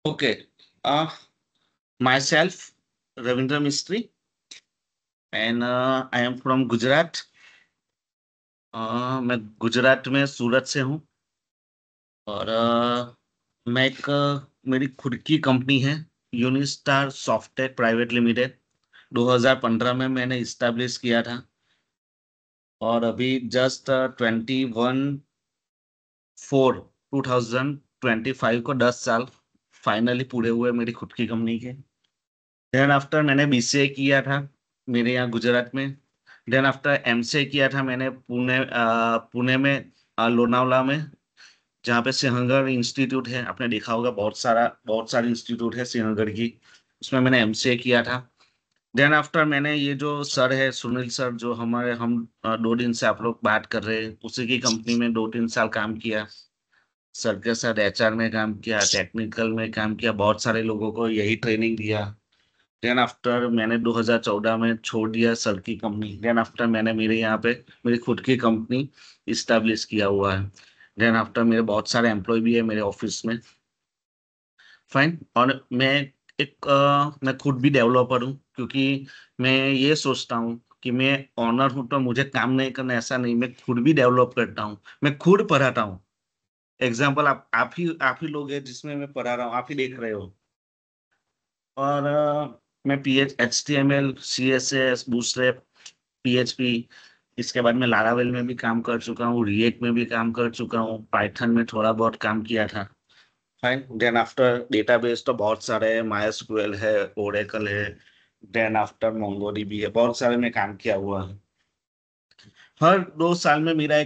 Okay. Myself, Ravindra Mistry, and I am from Gujarat. मैं गुजरात में सूरत से हूँ। और मैं मेरी खुद की कंपनी है, यूनिस्टार सॉफ्टटेक प्राइवेट लिमिटेड। 2015 में मैंने इस्टेब्लिश किया था। और अभी जस्ट 21/4/2025 को 10 साल फाइनली पूरे हुए मेरी खुद की कंपनी के। देन आफ्टर मैंने बीसीए किया था मेरे यहाँ गुजरात में। देन आफ्टर एमसीए किया था मैंने पुणे में, लोनावला में, जहाँ पे सिंहगढ़ इंस्टीट्यूट है। आपने देखा होगा, बहुत सारे इंस्टीट्यूट है सिंहगढ़ की। उसमें मैंने एमसीए किया था। देन आफ्टर मैंने ये जो सर है सुनील सर, जो हम 2 दिन से आप लोग बात कर रहे हैं, उसी की कंपनी में 2-3 साल काम किया। सर के साथ एचआर में काम किया, टेक्निकल में काम किया, बहुत सारे लोगों को यही ट्रेनिंग दिया। देन आफ्टर मैंने 2014 में छोड़ दिया सर की कंपनी। देन आफ्टर मैंने मेरे यहाँ पे मेरी खुद की कंपनी इस्टेब्लिश किया हुआ है। देन आफ्टर मेरे बहुत सारे एम्प्लॉय भी है मेरे ऑफिस में। फाइन। और मैं खुद भी डेवलपर हूँ, क्योंकि मैं ये सोचता हूँ कि मैं ऑनर हूँ तो मुझे काम नहीं करना, ऐसा नहीं। मैं खुद भी डेवलप करता हूँ, मैं खुद पढ़ाता हूँ। एग्जाम्पल आप ही लोग हैं जिसमें मैं पढ़ा रहा हूँ, आप ही देख रहे हो। और मैं HTML, CSS, बूटस्ट्रैप, PHP, इसके बाद में लारावेल में भी काम कर चुका हूँ, रिएक्ट में भी काम कर चुका हूँ, पाइथन में थोड़ा बहुत काम किया था। फाइन। देन आफ्टर डेटाबेस तो बहुत सारे हैं, मायस्क्यूएल है, ओरेकल है। देन आफ्टर मोंगोडीबी है, बहुत सारे में काम किया हुआ है। हर 2 साल में मेरा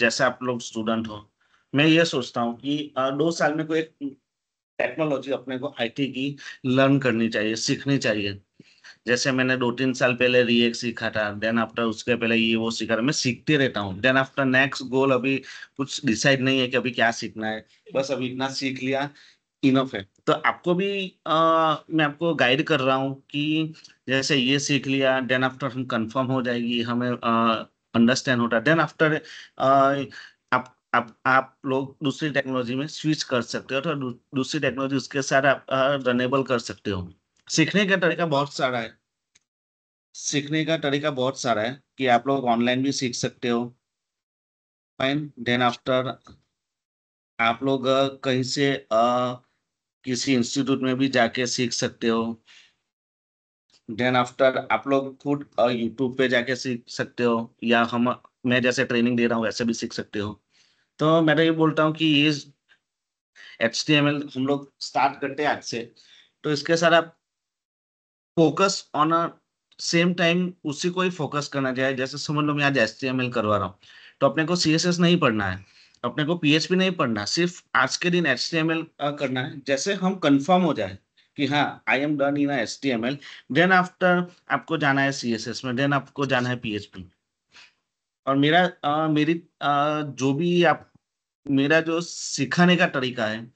जैसे आप लोग स्टूडेंट हो, मैं ये सोचता हूँ कि 2 साल में कोई एक टेक्नोलॉजी अपने को आईटी की लर्न करनी चाहिए, सीखनी चाहिए। जैसे मैंने 2-3 साल पहले रिएक्ट सीखा था, देन आफ्टर उसके पहले ये वो सीखा था। मैं सीखते रहता हूँ। देन आफ्टर नेक्स्ट गोल अभी कुछ डिसाइड नहीं है कि अभी क्या सीखना है। बस अभी इतना सीख लिया, इनफ है। तो आपको भी मैं आपको गाइड कर रहा हूँ कि जैसे ये सीख लिया, देन आफ्टर हम कंफर्म हो जाएगी, हमें अंडरस्टैंड होता है। देन आफ्टर आप लोग दूसरी टेक्नोलॉजी में स्विच कर सकते हो, तो दूसरी टेक्नोलॉजी उसके साथ आप रनेबल कर सकते हो। सीखने का तरीका बहुत सारा है। सीखने का तरीका बहुत सारा है कि आप लोग ऑनलाइन भी सीख सकते हो। फाइन। देन आफ्टर आप लोग कहीं से किसी इंस्टीट्यूट में भी जाके सीख सकते हो। देन आफ्टर आप लोग खुद यूट्यूब पे जाके सीख सकते हो, या मैं जैसे ट्रेनिंग दे रहा हूँ वैसे भी सीख सकते हो। तो मैं तो ये बोलता हूँ कि ये HTML हम लोग स्टार्ट करते हैं आज से। तो इसके साथ आप focus on a same time उसी को ही फोकस करना चाहिए। जैसे समझ लो मैं आज HTML करवा रहा हूँ, तो अपने को CSS नहीं पढ़ना है, अपने को PHP नहीं पढ़ना, सिर्फ आज के दिन HTML करना है। जैसे हम कंफर्म हो जाए कि हाँ, I am done in HTML, then after आपको जाना है CSS में, देन आपको जाना है PHP। और जो भी आप मेरा जो सिखाने का तरीका है,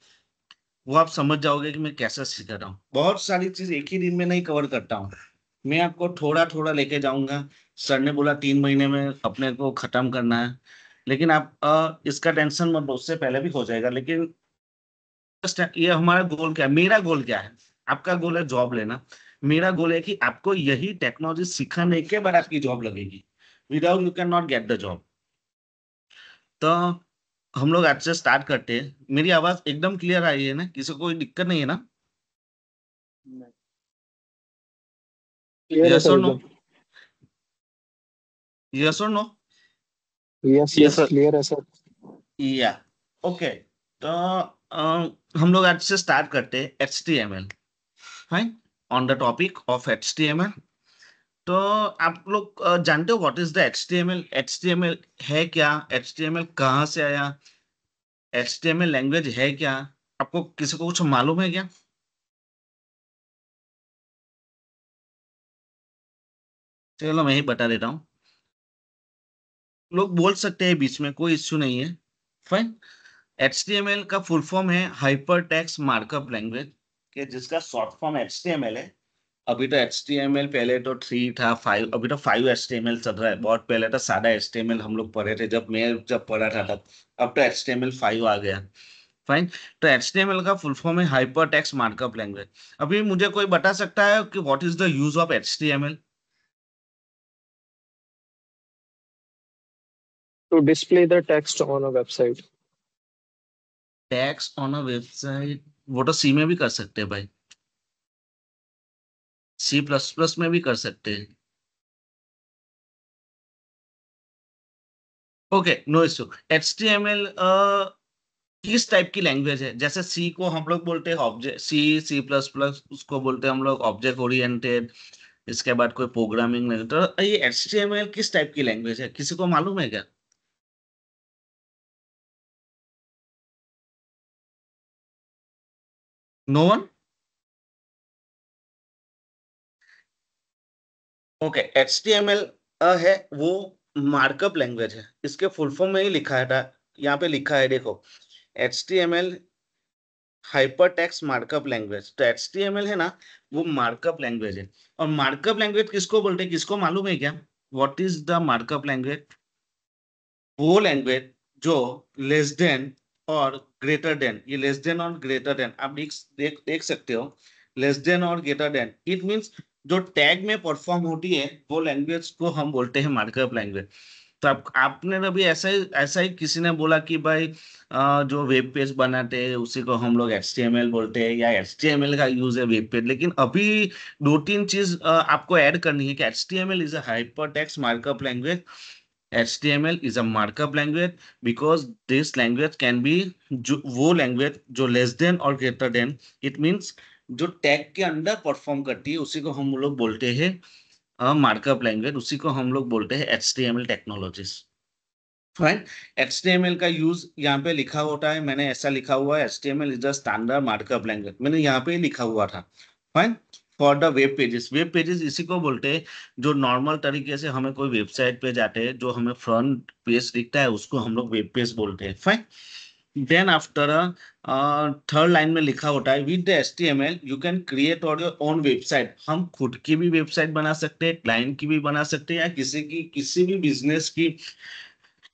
वो आप समझ जाओगे कि मैं कैसे सिखा रहा हूँ। बहुत सारी चीज एक ही दिन में नहीं कवर करता हूँ, मैं आपको थोड़ा थोड़ा लेके जाऊंगा। सर ने बोला 3 महीने में अपने को खत्म करना है, लेकिन आप इसका टेंशन मत लो, उससे पहले भी हो जाएगा। लेकिन ये हमारा गोल क्या है, मेरा गोल क्या है। आपका गोल है जॉब लेना, मेरा गोल है कि आपको यही टेक्नोलॉजी सिखाने के बाद आपकी जॉब लगेगी। Without you can not get the job. तो हम लोग आज से स्टार्ट करते हैं। मेरी आवाज एकदम क्लियर आई है ना? किसी को कोई दिक्कत नहीं है ना? क्लियर है यस सर और नो? एकदम। यस और no? Yes yes yes sir. Clear है सर। या ओके। तो हम लोग आज से स्टार्ट करते हैं HTML। Fine. On the topic of HTML। तो आप लोग जानते हो what is the HTML? HTML है क्या? HTML कहाँ से आया? HTML लैंग्वेज है क्या? आपको किसी को कुछ मालूम है क्या? चलो मैं ही बता देता हूँ। लोग बोल सकते हैं बीच में, कोई इश्यू नहीं है। फाइन। HTML का फुल फॉर्म है हाइपर टेक्स्ट मार्कअप लैंग्वेज, के जिसका शॉर्ट फॉर्म HTML है। अभी तो HTML, पहले तो 3 था, 5, अभी तो 5 HTML चल रहा है। बहुत पहले तो सादा HTML हम लोग पढ़े थे, जब पढ़ा था तब। अब तो HTML 5 आ गया। फाइन। तो HTML का फुल फॉर्म है हाइपर टेक्स्ट मार्कअप लैंग्वेज। अभी मुझे कोई बता सकता है कि what is the use of HTML? To display the text on a website. Tags on a website, वो तो सी में भी कर सकते हैं भाई, C++ में भी कर सकते हैं। Okay, no issue. HTML किस टाइप की लैंग्वेज है? जैसे सी को हम लोग बोलते हैं ऑब्जेक्ट, C++, उसको बोलते हैं हम लोग ऑब्जेक्ट ओरिएंटेड। इसके बाद कोई प्रोग्रामिंग लैंग्वेज। तो ये HTML किस टाइप की लैंग्वेज है, किसी को मालूम है क्या? No one? ओके, HTML है वो मार्कअप लैंग्वेज है। इसके फुल फॉर्म में ही लिखा है था, यहाँ पे लिखा है देखो, HTML hyper text markup language. तो HTML है ना, वो मार्कअप लैंग्वेज है। और मार्कअप लैंग्वेज किसको बोलते हैं, किसको मालूम है क्या? What is the markup language? वो लैंग्वेज जो लेस देन और ग्रेटर देन, ये लेस देन और ग्रेटर देन आप देख सकते हो। लेस देन और ग्रेटर देन इट मींस जो टैग में परफॉर्म होती है, वो लैंग्वेज को हम बोलते हैं मार्कअप लैंग्वेज। तो आपने अभी ऐसा ही किसी ने बोला कि भाई जो वेब पेज बनाते हैं उसी को हम लोग HTML बोलते हैं, या HTML का यूज है वेब पेज। लेकिन अभी दो तीन चीज आपको ऐड करनी है कि HTML is a hyper text markup language. HTML is a markup language because this language can be वो लैंग्वेज जो लेस देन और ग्रेटर देन, इट मींस जो टैग के अंदर परफॉर्म करती है उसी को हम लोग बोलते हैं मार्कअप लैंग्वेज, उसी को हम लोग बोलते हैं HTML टेक्नोलॉजीज। फाइन। HTML का यूज यहाँ पे लिखा होता है, मैंने ऐसा लिखा हुआ है, HTML is the standard markup language, मैंने यहाँ पे ही लिखा हुआ था। Fine. For the web pages, web pages इसी को बोलते हैं जो नॉर्मल तरीके से हमें कोई वेबसाइट पे जाते हैं, जो हमें फ्रंट पेज दिखता है उसको हम लोग वेब पेज बोलते हैं। Fine. Then after third line में लिखा होता है with the HTML you can create our your own website. हम खुद की भी वेबसाइट बना सकते हैं, क्लाइंट की भी बना सकते हैं, या किसी भी बिजनेस की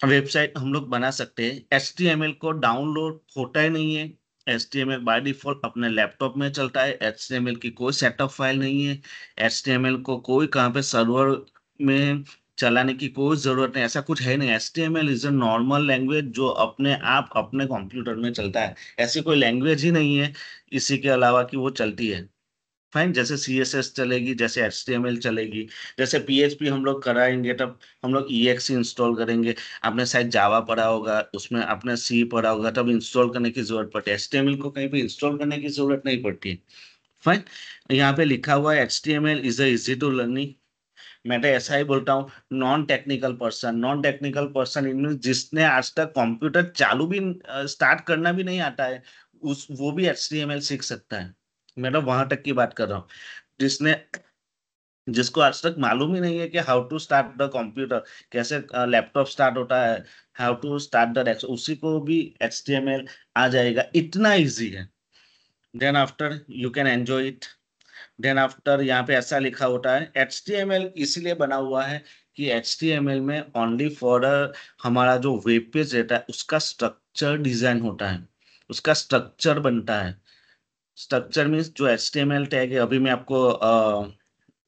वेबसाइट हम लोग बना सकते हैं। HTML को डाउनलोड होता ही नहीं है। HTML बाय डिफॉल्ट अपने लैपटॉप में चलता है। HTML की कोई सेटअप फाइल नहीं है। HTML को कोई कहाँ पे सर्वर में चलाने की कोई जरूरत नहीं, ऐसा कुछ है नहीं। HTML is a normal language जो अपने आप अपने कंप्यूटर में चलता है। ऐसी कोई लैंग्वेज ही नहीं है इसी के अलावा कि वो चलती है। फाइन। जैसे CSS चलेगी, जैसे HTML चलेगी, जैसे PHP हम लोग कराएंगे तब हम लोग EXE इंस्टॉल करेंगे। आपने शायद जावा पढ़ा होगा, उसमें आपने C पढ़ा होगा, तब इंस्टॉल करने की जरूरत पड़ती है। HTML को कहीं पे इंस्टॉल करने की जरूरत नहीं पड़ती। फाइन। यहाँ पे लिखा हुआ है HTML is a easy to learning. मैं तो ऐसा ही बोलता हूँ, नॉन टेक्निकल पर्सन इनमें जिसने आज तक कंप्यूटर चालू भी स्टार्ट करना भी नहीं आता है, उस वो भी HTML सीख सकता है। मैं तो वहां तक की बात कर रहा हूँ, जिसने जिसको आज तक मालूम ही नहीं है कि how to start the computer, कैसे लैपटॉप स्टार्ट होता है, how to start the desk, उसी को भी HTML आ जाएगा, इतना इजी है। Then after you can enjoy it. Then after यहाँ पे ऐसा लिखा होता है HTML इसलिए बना हुआ है कि HTML में ओनली फॉर हमारा जो वेब पेज रहता है उसका स्ट्रक्चर डिजाइन होता है, उसका स्ट्रक्चर बनता है। स्ट्रक्चर मीन्स जो HTML टैग है, अभी मैं आपको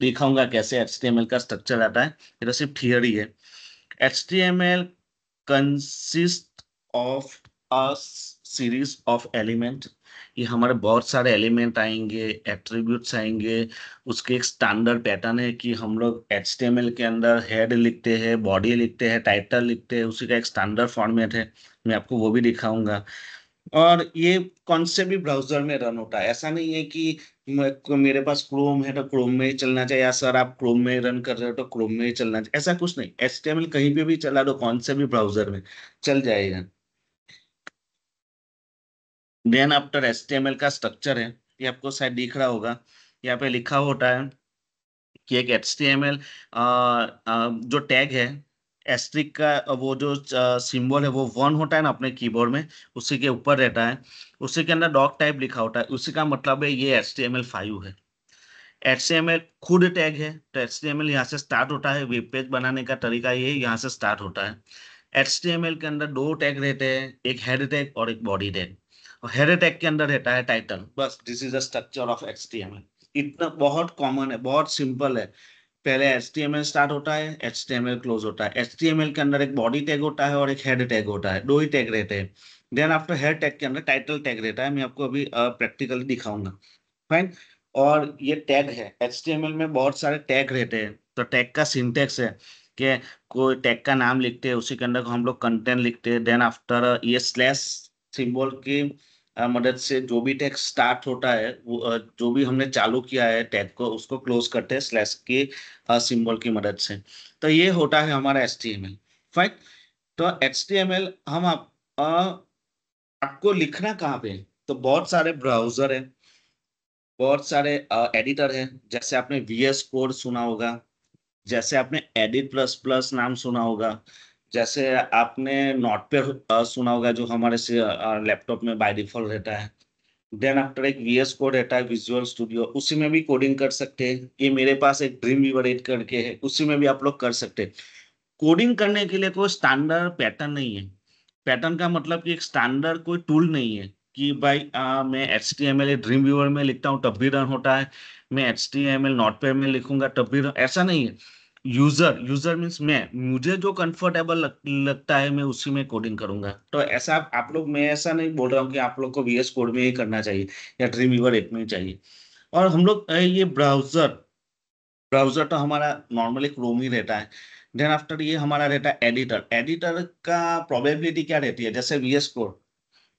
दिखाऊंगा कैसे HTML का स्ट्रक्चर आता है। ये तो सिर्फ थियरी है। HTML consist of a series of element. ये हमारे बहुत सारे एलिमेंट आएंगे, एट्रीब्यूट्स आएंगे। उसके एक स्टैंडर्ड पैटर्न है कि हम लोग HTML के अंदर हेड लिखते हैं, बॉडी लिखते हैं, टाइटल लिखते हैं, उसी का एक स्टैंडर्ड फॉर्मेट है। मैं आपको वो भी दिखाऊंगा। और ये कौन से भी ब्राउजर में रन होता है, ऐसा नहीं है कि मेरे पास क्रोम है तो क्रोम में ही चलना चाहिए, या सर आप क्रोम में ही रन कर रहे हो तो क्रोम में ही चलना चाहिए, ऐसा कुछ नहीं। HTML कहीं पे भी चला दो, कौन से भी ब्राउजर में चल जाएगा। देन आफ्टर HTML का स्ट्रक्चर है, ये आपको शायद दिख रहा होगा। यहाँ पे लिखा होता है कि एक HTML जो टैग है, एस्ट्रिक का वो जो सिंबल है वो 1 होता है ना अपने कीबोर्ड में, उसी के ऊपर रहता है। उसी के अंदर डॉक टाइप लिखा होता है, उसी का मतलब है ये HTML5 है। HTML खुद टैग है, तो HTML यहाँ से स्टार्ट होता है। वेब पेज बनाने का तरीका ये यहाँ से स्टार्ट होता है। HTML के अंदर दो टैग रहते हैं, एक हेड टैग और एक बॉडी टैग। हेडर टैग के अंदर रहता है टाइटल, बस this is the structure of HTML। इतना बहुत कॉमन है, बहुत सिंपल है। पहले HTML स्टार्ट होता है, HTML क्लोज होता है। HTML के अंदर एक बॉडी टैग होता है और एक हेड टैग होता है, दो ही टैग रहते हैं। देन आफ्टर हेड टैग के अंदर टाइटल टैग रहता है, मैं आपको अभी प्रैक्टिकली दिखाऊंगा। फाइन। और ये टैग है, HTML में बहुत सारे टैग रहते हैं। तो टैग का सिंटेक्स है कि कोई टैग का नाम लिखते हैं, उसी के अंदर हम लोग कंटेंट लिखते हैं। देन आफ्टर ये स्लैश सिंबल की मदद से जो भी टैग स्टार्ट होता है, वो जो भी हमने चालू किया है टैग को, उसको क्लोज करते हैं स्लैश के सिंबल की मदद से। तो ये होता है हमारा HTML। फाइन। तो HTML हम आपको लिखना कहाँ पे है? तो बहुत सारे ब्राउजर है, बहुत सारे एडिटर है। जैसे आपने VS कोड सुना होगा, जैसे आपने एडिट प्लस प्लस नाम सुना होगा, जैसे आपने नोटपैड सुना होगा, जो हमारे से लैपटॉप में बाय डिफॉल्ट रहता है। देन आफ्टर एक VS कोड रहता है, विजुअल स्टूडियो, उसी में भी कोडिंग कर सकते हैं। ये मेरे पास एक ड्रीम वीवर 8 करके है, उसी में भी आप लोग कर सकते हैं। कोडिंग करने के लिए कोई स्टैंडर्ड पैटर्न नहीं है। पैटर्न का मतलब कि एक स्टैंडर्ड कोई टूल नहीं है कि भाई मैं HTML ड्रीम व्यूअर में लिखता हूँ तब भी रन होता है, मैं HTML नोटपैड में लिखूंगा तब भी ऐसा नहीं है। यूजर यूजर मीन्स मैं, मुझे जो कंफर्टेबल लगता है मैं उसी में कोडिंग करूंगा। तो ऐसा आप लोग, मैं ऐसा नहीं बोल रहा हूँ कि आप लोग को VS कोड में ही करना चाहिए या ड्रीम व्यूअर 8 में ही चाहिए। और हम लोग ये ब्राउजर ब्राउजर तो हमारा नॉर्मली क्रोम ही रहता है। देन आफ्टर ये हमारा रहता है एडिटर। एडिटर का प्रोबेबिलिटी क्या रहती है? जैसे VS कोड,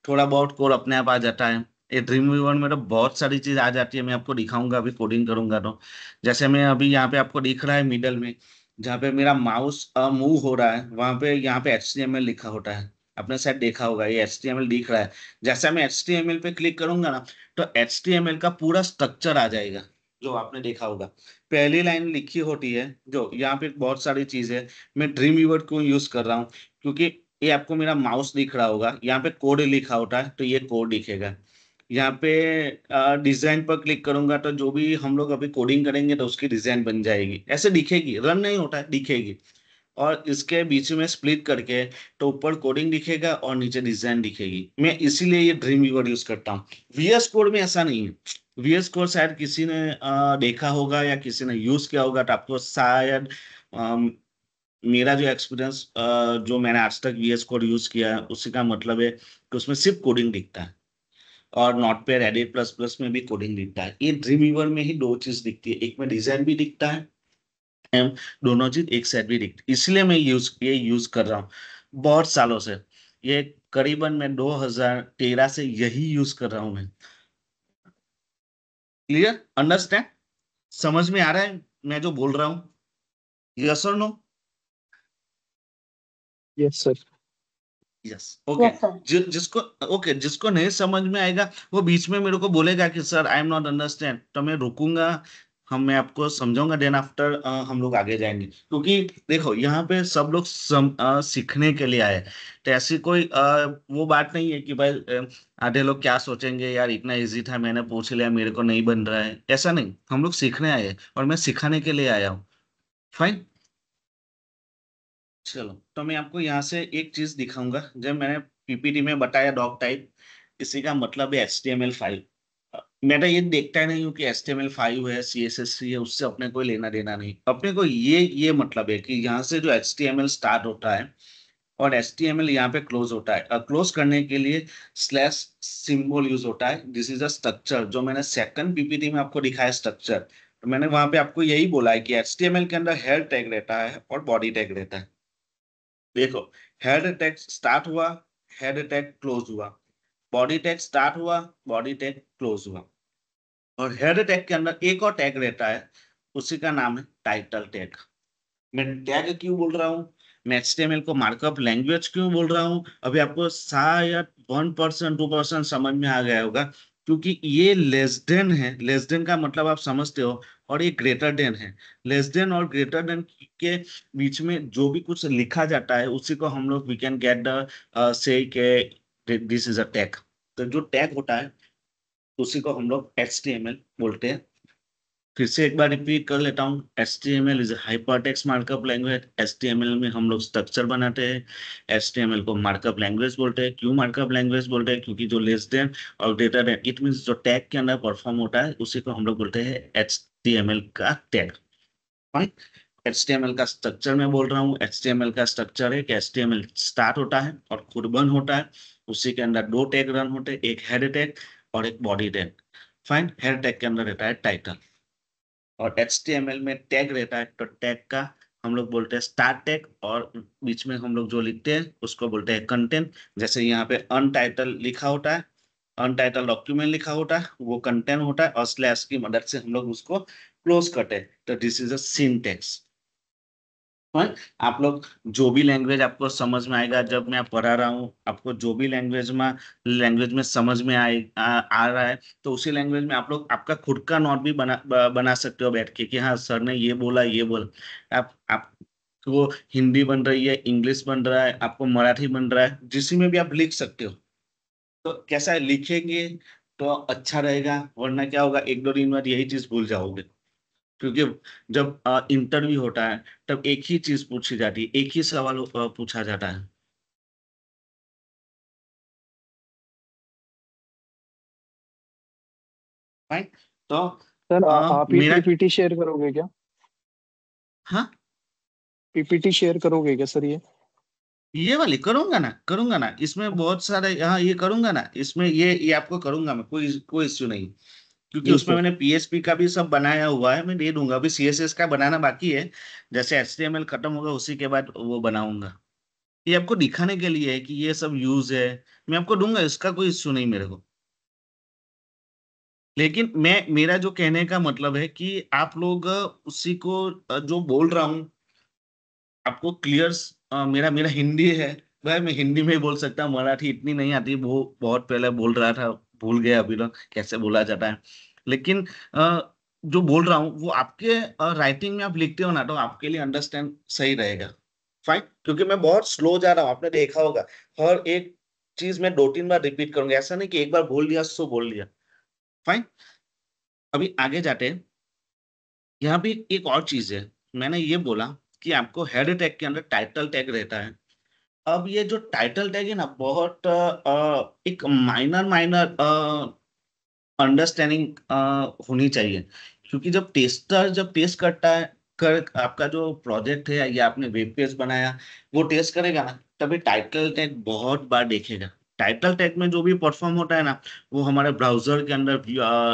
थोड़ा बहुत कोड अपने आप आ जाता है। ये ड्रीम वीवर में तो बहुत सारी चीज आ जाती है, मैं आपको दिखाऊंगा अभी कोडिंग करूंगा तो। जैसे मैं अभी यहाँ पे आपको दिख रहा है मिडल में, जहाँ पे मेरा माउस मूव हो रहा है, वहां पे यहाँ पे HTML लिखा होता है। आपने शायद देखा होगा, ये HTML दिख रहा है। जैसे मैं HTML पे क्लिक करूंगा ना, तो HTML का पूरा स्ट्रक्चर आ जाएगा, जो आपने देखा होगा। पहली लाइन लिखी होती है, जो यहाँ पे बहुत सारी चीज है। मैं ड्रीम वीवर क्यों यूज कर रहा हूँ? क्योंकि ये आपको मेरा माउस दिख रहा होगा, यहाँ पे कोड लिखा होता है, तो ये कोड दिखेगा। यहाँ पे डिजाइन पर क्लिक करूंगा, तो जो भी हम लोग अभी कोडिंग करेंगे तो उसकी डिजाइन बन जाएगी, ऐसे दिखेगी, रन नहीं होता है, दिखेगी। और इसके बीच में स्प्लिट करके, तो ऊपर कोडिंग दिखेगा और नीचे डिजाइन दिखेगी। मैं इसीलिए ये ड्रीम व्यूअर यूज करता हूँ। VS कोड में ऐसा नहीं है। VS कोड शायद किसी ने देखा होगा या किसी ने यूज किया होगा, तो आपको शायद मेरा जो एक्सपीरियंस, जो मैंने आज तक VS कोड यूज किया है, उसी का मतलब है कि उसमें सिर्फ कोडिंग दिखता है। और नोटपैड एडिट प्लस प्लस में भी कोडिंग दिखता है। ये ड्रीम वीवर में ही दो चीज दिखती है, एक में डिजाइन भी दिखता है एंड दोनों चीज एक साथ भी दिखती है। इसलिए मैं ये यूज कर रहा हूँ बहुत सालों से। ये करीबन मैं 2013 से यही यूज कर रहा हूँ मैं। क्लियर? अंडरस्टैंड? समझ में आ रहा है मैं जो बोल रहा हूँ? यस और no? Yes, sir. Yes, okay. Yes, sir. जिसको ओके, जिसको नहीं समझ में आएगा वो बीच में मेरे को बोलेगा कि sir I am not understand, तो मैं रुकूंगा, मैं आपको समझाऊंगा। देन आफ्टर हम लोग आगे जाएंगे, क्योंकि देखो यहाँ पे सब लोग सीखने के लिए आए। तो ऐसी कोई वो बात नहीं है कि भाई आधे लोग क्या सोचेंगे, यार इतना इजी था मैंने पूछ लिया मेरे को नहीं बन रहा है, ऐसा नहीं। हम लोग सीखने आए हैं और मैं सिखाने के लिए आया हूँ। फाइन। चलो, तो मैं आपको यहाँ से एक चीज दिखाऊंगा, जब मैंने PPT में बताया डॉक टाइप, इसी का मतलब है HTML5। मैं तो ये देखता ही नहीं हूँ कि HTML5 है, CSS3 है, उससे अपने कोई लेना देना नहीं। अपने को ये मतलब है कि यहाँ से जो HTML स्टार्ट होता है और HTML यहाँ पे क्लोज होता है। क्लोज करने के लिए स्लैश सिंबल यूज होता है, दिस इज अ स्ट्रक्चर, जो मैंने सेकंड PPT में आपको दिखाया स्ट्रक्चर। तो मैंने वहां पे आपको यही बोला है कि HTML के अंदर हेड टैग रहता है और बॉडी टैग रहता है। देखो, हेड टैग स्टार्ट हुआ, हेड टैग क्लोज हुआ, बॉडी टैग स्टार्ट हुआ, बॉडी टैग क्लोज हुआ। और हेड टैग के अंदर एक और टैग रहता है, उसी का नाम है टाइटल टैग। मैं टैग क्यों बोल रहा हूँ, मैं HTML को मार्कअप लैंग्वेज क्यों बोल रहा हूँ, अभी आपको शायद 1% 2% समझ में आ गया होगा। क्योंकि ये लेस देन है, लेस देन का मतलब आप समझते हो, और ये ग्रेटर देन है। लेस देन और ग्रेटर देन के बीच में जो भी कुछ लिखा जाता है, उसी को हम लोग वी कैन गेट द से के दिस इज अ टैग। तो जो टैग होता है, उसी को हम लोग HTML बोलते हैं। फिर से एक बार रिपीट कर लेता हूँ। HTML is hypertext markup language. HTML में हम लोग स्ट्रक्चर बनाते हैं। HTML को मार्कअप लैंग्वेज बोलते हैं। क्यों मार्कअप लैंग्वेज बोलते हैं? क्योंकि जो लेस देन और ग्रेटर देन, इट मीन्स जो टैग के अंदर परफॉर्म होता है उसी को हम लोग बोलते हैं HTML का टैग। फाइन। HTML का स्ट्रक्चर में बोल रहा हूँ। HTML का स्ट्रक्चर है कि HTML स्टार्ट होता है और खुद बंद होता है। उसी के अंदर दो टैग रन होते हैं, एक हेड टैग और एक body tag. Fine. Head tag के अंदर रहता है टाइटल और HTML में टैग रहता है, तो टैग का हम लोग बोलते हैं स्टार्ट टैग, और बीच में हम लोग जो लिखते हैं उसको बोलते हैं कंटेंट। जैसे यहाँ पे अनटाइटल लिखा होता है, अनटाइटल डॉक्यूमेंट लिखा होता है, वो कंटेंट होता है और स्लैश की मदद से हम लोग उसको क्लोज करते हैं, तो दिस इज अ सिंटैक्स। हाँ, आप लोग जो भी लैंग्वेज आपको समझ में आएगा, जब मैं पढ़ा रहा हूँ आपको जो भी लैंग्वेज में समझ में आ रहा है, तो उसी लैंग्वेज में आप लोग आपका खुद का नोट भी बना सकते हो बैठ के कि हाँ सर ने ये बोला। आप वो हिंदी बन रही है, इंग्लिश बन रहा है, आपको मराठी बन रहा है, जिसी में भी आप लिख सकते हो। तो कैसा है, लिखेंगे तो अच्छा रहेगा, वरना क्या होगा, एक दो दिन बाद यही चीज भूल जाओगे। क्योंकि जब इंटरव्यू होता है तब एक ही चीज पूछी जाती है, एक ही सवाल पूछा जाता है। फाइन। तो सर आप ही मेरा, पीपीटी शेयर करोगे क्या? हाँ, पीपीटी शेयर करोगे क्या सर ये? ये वाली करूंगा ना, इसमें बहुत सारे, हाँ ये करूंगा ना, इसमें ये आपको करूंगा मैं, कोई कोई इश्यू नहीं। क्योंकि जी उसमें सर। मैंने PHP का भी सब बनाया हुआ है, मैं दे दूंगा। अभी CSS का बनाना बाकी है। जैसे HTML खत्म होगा उसी के बाद वो बनाऊंगा। ये आपको दिखाने के लिए है कि ये सब यूज है। मैं आपको दूंगा, इसका कोई इश्यू नहीं मेरे को। लेकिन मेरा जो कहने का मतलब है कि आप लोग उसी को जो बोल रहा हूँ आपको क्लियर। मेरा मेरा हिंदी है भाई, मैं हिंदी में ही बोल सकता हूँ, मराठी इतनी नहीं आती, वो बहुत पहले बोल रहा था, भूल गया अभी तो कैसे बोला जाता है। लेकिन जो बोल रहा हूँ वो आपके राइटिंग में आप लिखते हो ना, तो आपके लिए अंडरस्टैंड सही रहेगा। फाइन। क्योंकि मैं बहुत स्लो जा रहा हूँ, आपने देखा होगा। हर एक चीज मैं 2-3 बार रिपीट करूंगा, ऐसा नहीं कि एक बार बोल दिया सो बोल दिया। फाइन। अभी आगे जाते हैं। यहाँ भी एक और चीज है। मैंने ये बोला कि आपको हेड टैग के अंदर टाइटल टैग रहता है। अब ये जो टाइटल टैग है ना, बहुत एक माइनर माइनर अंडरस्टैंडिंग होनी चाहिए। क्योंकि जब टेस्ट करता है, आपका जो प्रोजेक्ट है या आपने वेब पेज बनाया, वो टेस्ट करेगा ना, तभी टाइटल टैग बहुत बार देखेगा। टाइटल टैग में जो भी परफॉर्म होता है ना, वो हमारे ब्राउजर के अंदर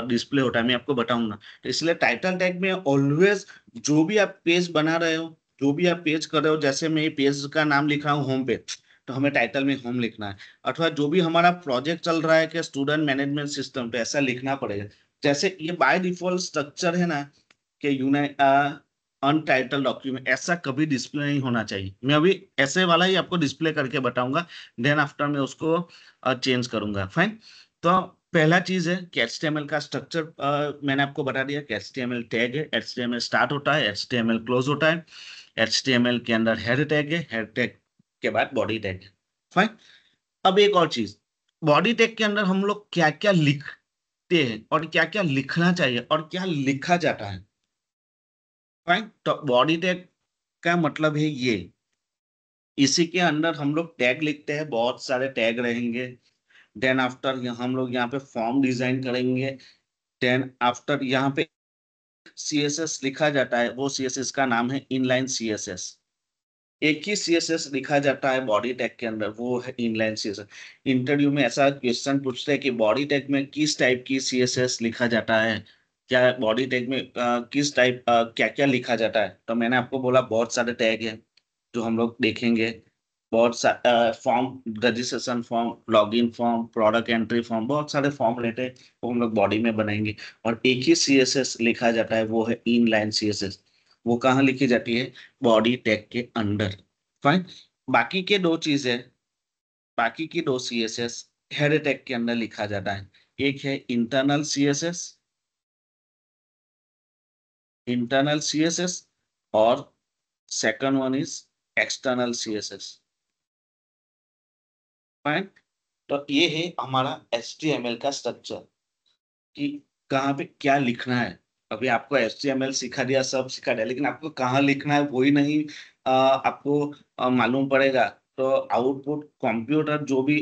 डिस्प्ले होता है, मैं आपको बताऊंगा। तो इसलिए टाइटल टैग में ऑलवेज, जो भी आप पेज बना रहे हो, जो भी आप पेज कर रहे हो, जैसे मैं ये पेज का नाम लिख रहा हूँ होम पेज, तो हमें टाइटल में होम लिखना है। अथवा जो भी हमारा प्रोजेक्ट चल रहा है कि स्टूडेंट मैनेजमेंट सिस्टम, तो ऐसा लिखना पड़ेगा। जैसे ये बाय डिफॉल्ट स्ट्रक्चर है ना कि यूनाइट अनटाइटल डॉक्यूमेंट, ऐसा कभी डिस्प्ले नहीं होना चाहिए। मैं अभी ऐसे वाला ही आपको डिस्प्ले करके बताऊंगा, देन आफ्टर मैं उसको चेंज करूंगा। फाइन। तो पहला चीज है कि HTML का स्ट्रक्चर मैंने आपको बता दिया कि HTML टैग है, HTML स्टार्ट होता है, HTML क्लोज होता है। HTML के अंदर हेड टैग है, हेड टैग के बाद बॉडी टैग है। फाइन। अब एक और चीज, बॉडी टैग के अंदर हम लोग क्या क्या लिखते हैं और क्या क्या लिखना चाहिए और क्या लिखा जाता है। फाइन। तो बॉडी टैग का मतलब है ये, इसी के अंदर हम लोग टैग लिखते हैं, बहुत सारे टैग रहेंगे। देन आफ्टर हम लोग यहाँ पे फॉर्म डिजाइन करेंगे। देन आफ्टर यहाँ पे CSS लिखा जाता है, वो CSS का नाम है इनलाइन CSS। एक ही CSS लिखा जाता है बॉडी टैग के अंदर, वो है इनलाइन CSS। इंटरव्यू में ऐसा क्वेश्चन पूछते हैं कि बॉडी टैग में किस टाइप की CSS लिखा जाता है, क्या बॉडी टैग में किस टाइप क्या क्या लिखा जाता है। तो मैंने आपको बोला बहुत सारे टैग हैं जो हम लोग देखेंगे। बहुत सा form, registration form, login form, product entry form, बहुत सारे फॉर्म रहते हैं, वो हम लोग बॉडी में बनाएंगे। और एक ही CSS लिखा जाता है, वो है इनलाइन CSS। वो कहाँ लिखी जाती है? बॉडी टैग के अंदर। फाइन। बाकी के दो चीजें, बाकी की दो CSS हेड टैग के अंदर लिखा जाता है। एक है इंटरनल CSS और second one is external CSS। Fine. तो ये है हमारा HTML का स्ट्रक्चर कि कहाँ पे क्या लिखना है। अभी आपको HTML सिखा दिया, सब सिखा दिया, लेकिन आपको कहाँ लिखना है वही नहीं आपको मालूम पड़ेगा। तो आउटपुट कंप्यूटर जो भी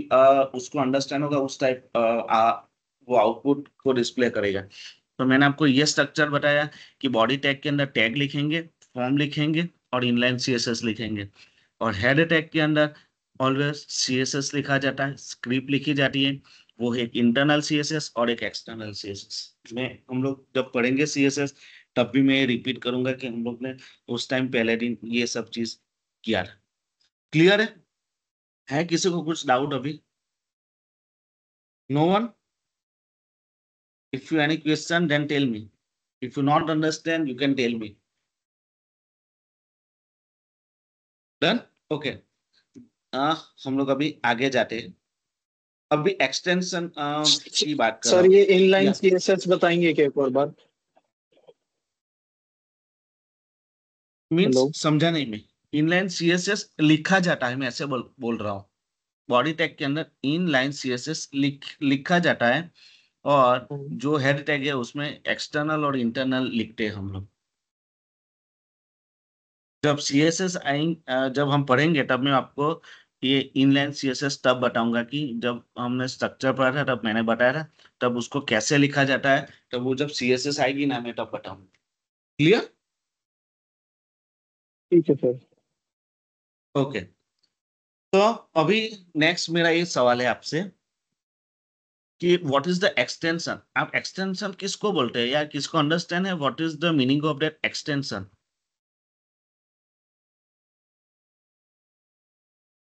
उसको अंडरस्टैंड होगा उस टाइप वो आउटपुट को डिस्प्ले करेगा। तो मैंने आपको ये स्ट्रक्चर बताया कि बॉडी टैग के अंदर टैग लिखेंगे, फॉर्म लिखेंगे और इनलाइन CSS लिखेंगे। और हेड टैग के अंदर ऑलवेज CSS लिखा जाता है, स्क्रिप्ट लिखी जाती है। वो एक इंटरनल CSS और एक एक्सटर्नल CSS में हम लोग जब पढ़ेंगे CSS तब भी मैं रिपीट करूंगा कि हम लोग ने उस टाइम पहले दिन ये सब चीज किया था। क्लियर है किसी को कुछ डाउट अभी? No one? If you any question, then tell me. If you not understand, you can tell me. Done? Okay. हम लोग अभी आगे जाते हैं। अभी एक्सटेंशन की बात कर रहा सर हूँ। ये इनलाइन या सीएसएस बताएंगे क्या एक और बार? Means hello. समझा नहीं मैं। इनलाइन CSS लिखा जाता है, मैं ऐसे बोल रहा हूँ। बॉडी टैग के अंदर इनलाइन CSS लिखा जाता है, और जो हेड टैग है उसमें एक्सटर्नल और इंटरनल लिखते हैं हम लोग। जब CSS जब हम पढ़ेंगे तब मैं आपको ये इनलाइन CSS तब बताऊंगा कि जब हमने स्ट्रक्चर पढ़ा था तब मैंने बताया था, तब उसको कैसे लिखा जाता है, तब वो जब CSS आएगी ना मैं तब बताऊंगा। क्लियर? ठीक है सर। ओके। तो अभी नेक्स्ट मेरा ये सवाल है आपसे कि व्हाट इज द एक्सटेंशन। आप एक्सटेंशन किसको बोलते हैं, या किसको अंडरस्टैंड है what is the meaning of that extension?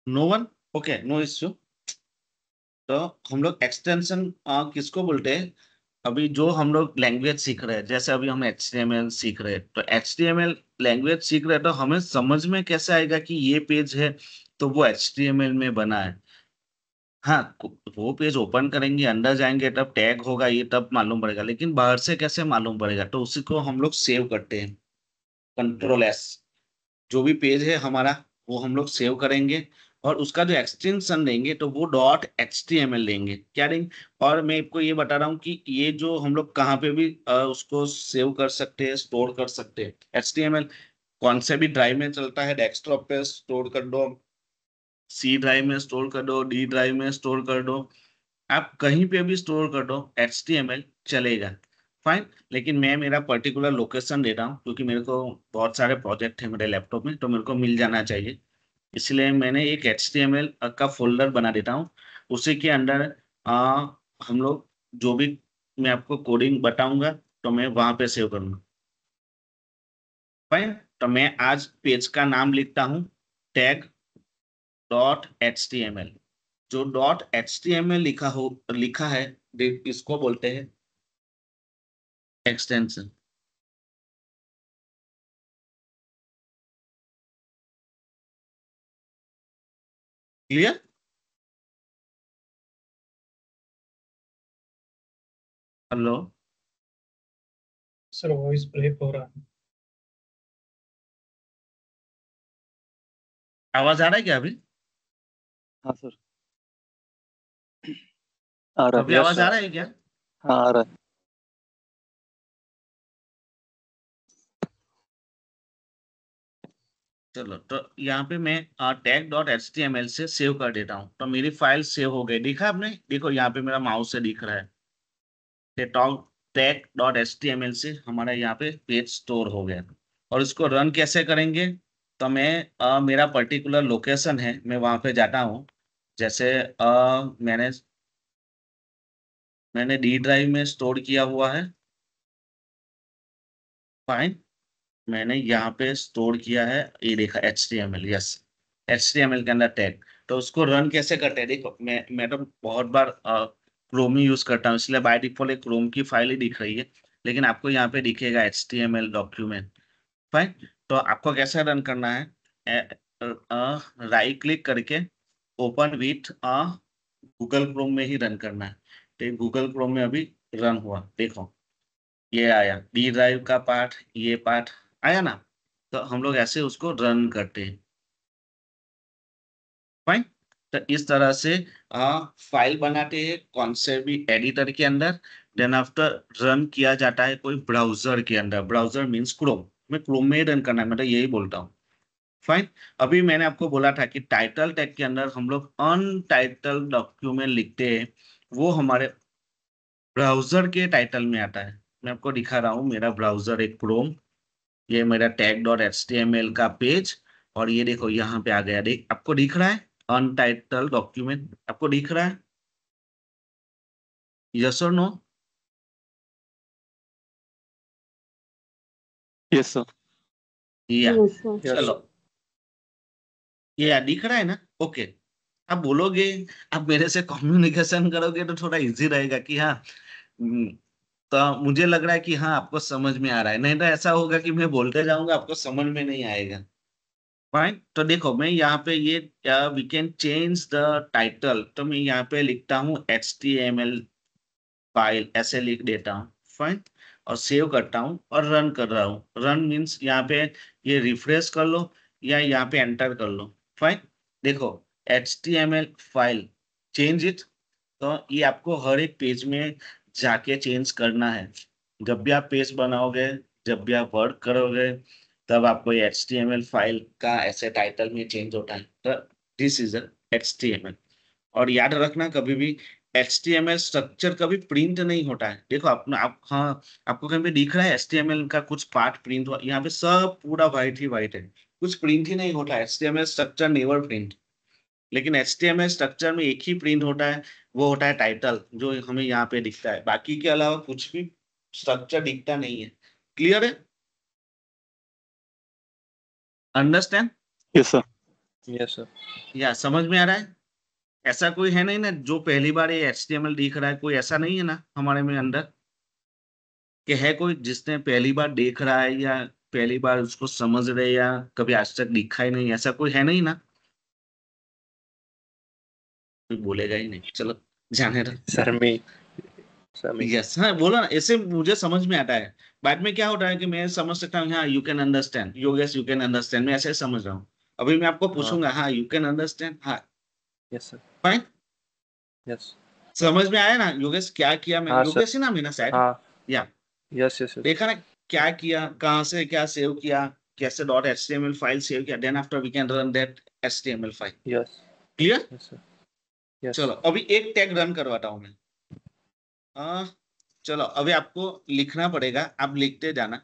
No one? Okay, no issue. तो हम लोग एक्सटेंशन किसको बोलते हैं? अभी जो हम लोग लैंग्वेज सीख रहे हैं, जैसे अभी हम HTML सीख रहे हैं, तो HTML लैंग्वेज सीख रहे हैं, तो हमें समझ में कैसे आएगा कि ये पेज है तो वो HTML में बना है। हाँ, वो पेज ओपन करेंगे, अंदर जाएंगे, तब टैग होगा ये, तब मालूम पड़ेगा, लेकिन बाहर से कैसे मालूम पड़ेगा? तो उसी को हम लोग सेव करते हैं, Ctrl+S। जो भी पेज है हमारा वो हम लोग सेव करेंगे, और उसका जो एक्सटेंशन लेंगे तो वो .html लेंगे। क्या लेंगे? और मैं आपको ये बता रहा हूँ कि ये जो हम लोग कहाँ पे भी उसको सेव कर सकते हैं, स्टोर कर सकते हैं। HTML कौन से भी ड्राइव में चलता है, डेस्कटॉप पे स्टोर कर दो, C ड्राइव में स्टोर कर दो, D ड्राइव में स्टोर कर दो, आप कहीं पे भी स्टोर कर दो, HTML चलेगा। फाइन। लेकिन मैं मेरा पर्टिकुलर लोकेशन दे रहा हूँ क्योंकि मेरे को बहुत सारे प्रोजेक्ट है मेरे लैपटॉप में, तो मेरे को मिल जाना चाहिए। इसलिए मैंने एक HTML का फोल्डर बना देता हूँ। उसी के अंदर हम लोग जो भी मैं आपको कोडिंग बताऊंगा तो मैं वहां पे सेव करूंगा। फाइन। तो मैं आज पेज का नाम लिखता हूँ tag.html। जो .html लिखा है, इसको बोलते हैं extension. Clear? Hello? Sir voice break हो रहा है। आवाज आ रहा है क्या अभी? हाँ सर। आ रहा अभी है, यस आवाज आ सर। रहा है क्या? हाँ आ रहा है। चलो, तो यहाँ पे मैं tag.html से सेव कर देता हूँ, तो मेरी फाइल सेव हो गई। देखा आपने? देखो यहाँ पे मेरा माउस से दिख रहा है, tag.html से हमारा यहाँ पे पेज स्टोर हो गया। और इसको रन कैसे करेंगे? तो मैं मेरा पर्टिकुलर लोकेशन है, मैं वहां पे जाता हूँ। जैसे मैंने D ड्राइव में स्टोर किया हुआ है। फाइन। मैंने यहाँ पे स्टोर किया है, ये देखा HTML, यस, HTML के अंदर टैग। तो उसको रन कैसे करते हैं? देखो, मैं तो बहुत बार क्रोम ही यूज करता हूँ, इसलिए बाय डिफॉल्ट एक क्रोम की फाइल ही दिख रही है, लेकिन आपको यहाँ पे दिखेगा HTML डॉक्यूमेंट। फाइन। तो आपको कैसे रन करना है? राइट क्लिक करके ओपन विथ गूगल क्रोम में ही रन करना है। तो गूगल क्रोम में अभी रन हुआ, देखो ये आया D ड्राइव का पार्ट, ये पार्ट आया ना। तो हम लोग ऐसे उसको रन करते हैं। फाइन। तो इस तरह से फाइल बनाते हैं कौन से भी एडिटर के अंदर, देन आफ्टर रन किया जाता है कोई ब्राउजर के अंदर, ब्राउजर मीन्स क्रोम, मैं क्रोम में रन करना है, मैं तो यही बोलता हूँ। फाइन। अभी मैंने आपको बोला था कि टाइटल टैग के अंदर हम लोग अनटाइटल डॉक्यूमेंट लिखते हैं, वो हमारे ब्राउजर के टाइटल में आता है। मैं आपको दिखा रहा हूँ, मेरा ब्राउजर एक क्रोम, ये मेरा टैग डॉट एचटीएमएल का पेज, और ये देखो यहाँ पे आ गया, देख आपको दिख रहा है अनटाइटल डॉक्यूमेंट, आपको दिख रहा है? यस और नो? Yes, sir. या Yes, sir. Yes. चलो, ये दिख रहा है ना? ओके। आप बोलोगे, आप मेरे से कम्युनिकेशन करोगे तो थोड़ा इजी रहेगा कि हाँ, तो मुझे लग रहा है कि हाँ आपको समझ में आ रहा है, नहीं तो ऐसा होगा कि मैं बोलते जाऊंगा आपको समझ में नहीं आएगा। फाइन। तो देखो मैं यहाँ पे ये we can change the title, तो मैं यहाँ पे लिखता हूँ HTML फाइल, ऐसे लिख देता हूँ। फाइन। और सेव करता हूँ और रन कर रहा हूँ। रन मीन्स यहाँ पे ये रिफ्रेश कर लो या यहाँ पे एंटर कर लो। फाइन। देखो HTML फाइल, चेंज इट। तो ये आपको हर एक पेज में जाके चेंज करना है। जब भी आप पेज बनाओगे, जब भी आप वर्क करोगे, तब आपको ये HTML फाइल का ऐसे टाइटल में चेंज होता है। तो दिस इज HTML। और याद रखना कभी भी HTML स्ट्रक्चर कभी प्रिंट नहीं होता है। देखो आप हाँ, आपको कहीं पे दिख रहा है HTML का कुछ पार्ट प्रिंट हुआ? यहाँ पे सब पूरा व्हाइट ही व्हाइट है, कुछ प्रिंट ही नहीं होता है। HTML structure never print. लेकिन HTML स्ट्रक्चर में एक ही प्रिंट होता है, वो होता है टाइटल, जो हमें यहाँ पे दिखता है। बाकी के अलावा कुछ भी स्ट्रक्चर दिखता नहीं है। क्लियर है? Understand? Yes, sir. Yes, sir. या समझ में आ रहा है? ऐसा कोई है नहीं ना जो पहली बार ये HTML दिख रहा है, कोई ऐसा नहीं है ना हमारे में अंदर कि है कोई जिसने पहली बार देख रहा है या पहली बार उसको समझ रहे, या कभी आज तक दिखा ही नहीं, ऐसा कोई है नहीं ना? कोई बोलेगा ही नहीं, चलो जाने दो। Sir, me. Sir, me. Yes, हाँ बोला ना, ऐसे मुझे समझ में आता है। बाद में क्या होता है कि मैं समझ सकता हूँ, हाँ you can understand, Yogesh you can understand, मैं ऐसे समझ रहा हूँ। अभी मैं आपको पूछूंगा, हाँ यू कैन अंडरस्टैंड, हाँ Yes, sir. फाइन। Yes. समझ में आया ना योगेश क्या किया मैं? हाँ, सर. योगेश ही ना मेरा शायद। हाँ. या Yes, yes, yes. देखा ना क्या किया, कहाँ से क्या सेव किया, कैसे डॉट HTML फाइल सेव किया, then after we can run that HTML file. Yes. Clear? Yes, sir. Yes. चलो अभी एक टैग रन करवाता हूं मैं। चलो अभी आपको लिखना पड़ेगा, आप लिखते जाना।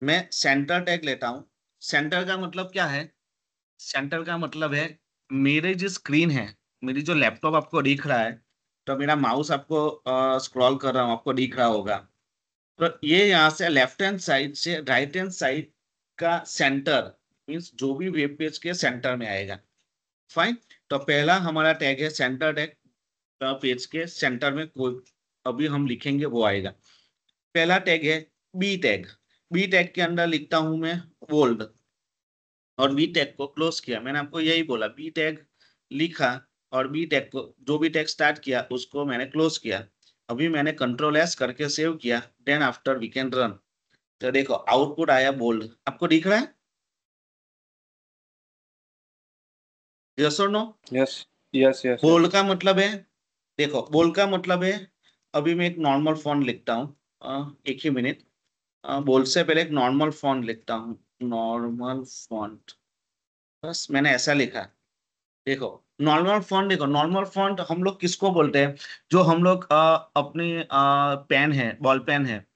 मैं सेंटर टैग लेता हूं। सेंटर का मतलब क्या है? सेंटर का मतलब है मेरे जो स्क्रीन है, मेरी जो लैपटॉप आपको दिख रहा है, तो मेरा माउस आपको स्क्रॉल कर रहा हूँ, आपको दिख रहा होगा। तो ये यहाँ से लेफ्ट हैंड साइड से राइट हैंड साइड का सेंटर मीन्स जो भी वेब पेज के सेंटर में आएगा। फाइन। तो पहला हमारा टैग है सेंटर टैग, पेज के सेंटर में कोई अभी हम लिखेंगे वो आएगा। पहला टैग है बी टैग। बी टैग के अंदर लिखता हूं मैं बोल्ड, और बी टैग को क्लोज किया। मैंने आपको यही बोला, बी टैग लिखा और बी टैग को जो भी टैग स्टार्ट किया उसको मैंने क्लोज किया। अभी मैंने कंट्रोल एस करके सेव किया, then after we can run. तो देखो आउटपुट आया बोल्ड, आपको दिख रहा है? यस और no? Yes. Yes, yes, yes. Bold का मतलब है, देखो बोल्ड का मतलब है, अभी मैं एक नॉर्मल फॉन्ट लिखता हूँ, एक ही मिनट। बोल्ड से पहले एक नॉर्मल फॉन्ट लिखता हूँ, नॉर्मल फॉन्ट। बस मैंने ऐसा लिखा। देखो नॉर्मल फॉन्ट, देखो नॉर्मल फॉन्ट हम लोग किसको बोलते हैं? जो हम लोग अपनी पेन है, बॉल पेन है,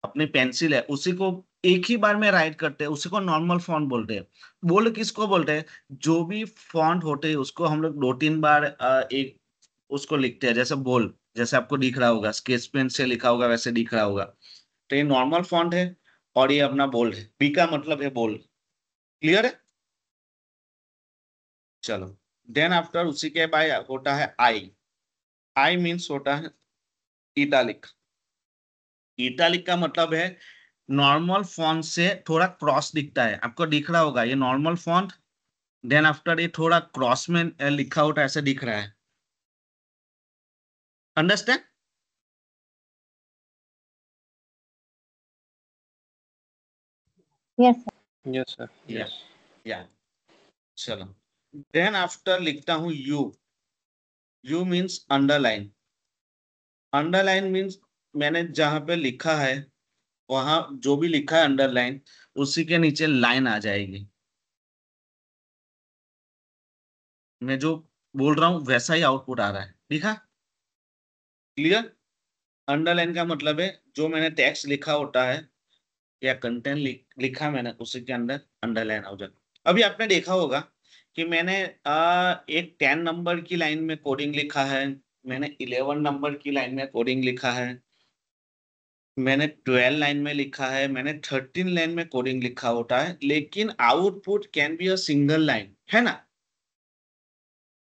अपनी पेंसिल है, उसी को एक ही बार में राइट करते हैं, उसी को नॉर्मल फॉन्ट बोलते हैं। बोल्ड किसको बोलते हैं? जो भी फॉन्ट होते हैं उसको हम लोग दो तीन बार एक उसको लिखते हैं, जैसे बोल्ड, जैसे आपको दिख रहा होगा स्केच पेन से लिखा होगा वैसे दिख रहा होगा। तो ये नॉर्मल फॉन्ट है और ये अपना बोल्ड है। बी का मतलब है बोल्ड। क्लियर है? चलो देन आफ्टर उसी के बाद होता है आई। आई मीन्स होता है इटालिक। इटालिक का मतलब है नॉर्मल फॉन्ट से थोड़ा क्रॉस दिखता है, आपको दिख रहा होगा ये नॉर्मल फॉन्ट, देन आफ्टर ये थोड़ा क्रॉस में लिखा होता है, ऐसे दिख रहा है। Understand? Yes, sir. Yes, sir. या Yes. या चलो देन आफ्टर लिखता हूं you. You means underline. Underline means मैंने जहां पे लिखा है वहां जो भी लिखा है अंडरलाइन उसी के नीचे लाइन आ जाएगी। मैं जो बोल रहा हूँ वैसा ही आउटपुट आ रहा है, लिखा क्लियर। अंडरलाइन का मतलब है जो मैंने टेक्स्ट लिखा होता है या कंटेंट लिखा मैंने उसी के अंदर अंडरलाइन हो जाता। अभी आपने देखा होगा कि मैंने एक 10 नंबर की लाइन में कोडिंग लिखा है, मैंने 11 नंबर की लाइन में कोडिंग लिखा है, मैंने 12 लाइन में लिखा है, मैंने 13 लाइन में कोडिंग लिखा होता है, लेकिन output can be a single line, है ना।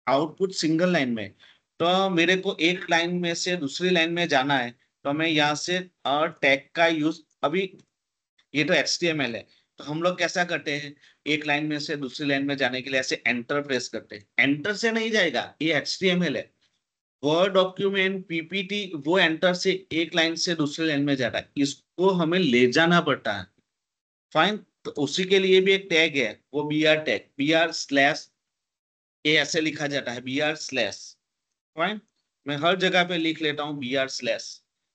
आउटपुट सिंगल लाइन में, तो मेरे को एक लाइन में से दूसरी लाइन में जाना है, तो मैं यहाँ से टैग का यूज, अभी ये तो HTML है, तो हम लोग कैसा करते हैं, एक लाइन में से दूसरी लाइन में जाने के लिए ऐसे एंटर प्रेस करते हैं। एंटर से नहीं जाएगा, ये HTML है। वर्ड डॉक्यूमेंट PPT वो एंटर से एक लाइन से दूसरी लाइन में जाता है, इसको हमें ले जाना पड़ता है। फाइन, तो उसी के लिए भी एक टैग है, वो BR टैग, BR/, ये ऐसे लिखा जाता है BR/। फाइन, मैं हर जगह पे लिख लेता हूँ BR/।